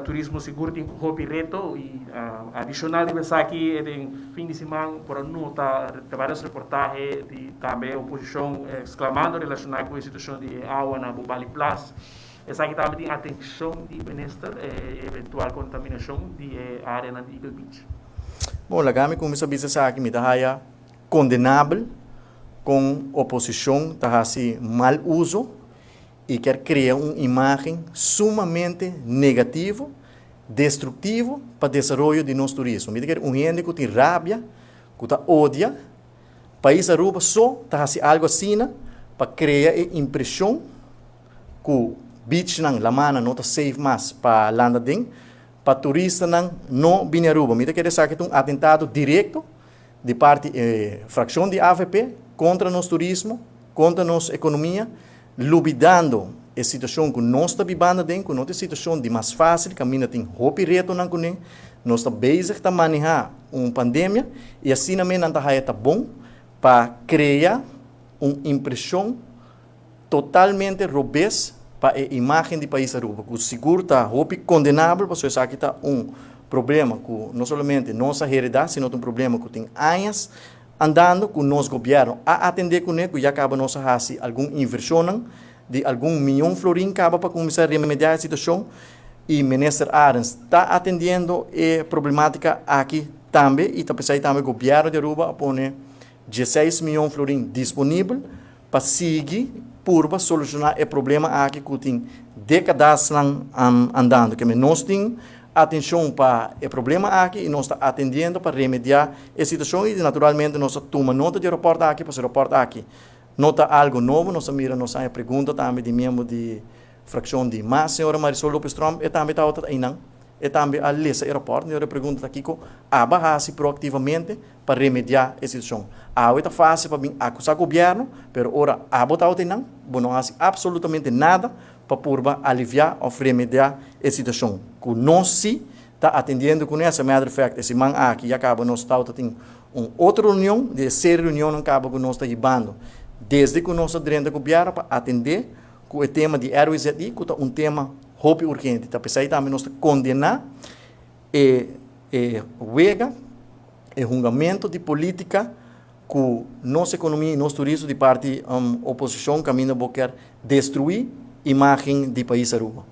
turismo seguro tem hobby reto e adicional de pensar aqui em fim de semana por nota várias reportagens de também oposição exclamando relacionado com a situação de água na Bobali Plus. Essa aqui também tem atenção de bem-estar e eventual contaminação de área na Eagle Beach. Bom, lá kami kung sabi sa akin, mitahaya condenável com oposição, tahasi mal uso e quer criar uma imagem sumamente negativa, destrutivo para o desenvolvimento de nosso turismo. Me dizer, gente que tem rabia, que odia, país Aruba só tahasi algo assim para criar a impressão que o beach nang lamana não está safe mais para landa ding, para turista não vir a Aruba. Me dizer, essa é um atentado direto de parte fração de AVP contra nosso turismo, contra nossa economia, lubidando a situação que nós estamos vivendo dentro, que não é situação de mais fácil, que a mina tem roupa e reto não com nós estamos basic a manejar uma pandemia e assim também não está bom para criar uma impressão totalmente robusta para a imagem do país Aruba. O seguro está roupa condenável, porque isso aqui está problema que não somente nossa realidade, sino um problema que tem anos andando com o nosso governo a atender com ele, que já acaba nossa raça alguma inversão de algum milhão de florins acaba para começar a remediar a situação e o ministro Arens está atendendo a problemática aqui também e também o governo de Aruba põe 16 milhões de florins disponível para seguir para solucionar o problema aqui que tem décadas andando, que nós temos atenção para o problema aqui e nós estamos atendendo para remediar a situação e naturalmente nós tomamos nota de aeroporto aqui, para o aeroporto aqui nota algo novo, nós miramos a pergunta também de membro de fração de mas senhora Marisol Lopes Trump e também está outra aí não e também a lesa aeroporto, a pergunta aqui com abarrar-se proativamente para remediar a situação. É fácil para mim acusar o governo, mas ora a botar outra não, não faz absolutamente nada para aliviar ou remediar a situação. Que nós sim está atendendo com essa matter of fact, esse man aqui acaba nós tem uma outra reunião, de ser reunião acaba que nós está llevando desde que nós dentro do governo para atender com o tema de RWZI, que é um tema roupa urgente. Então, pensei também nós condenar e wega e julgamento de política que nossa economia e nosso turismo de parte oposição caminho para destruir a imagem do país Aruba.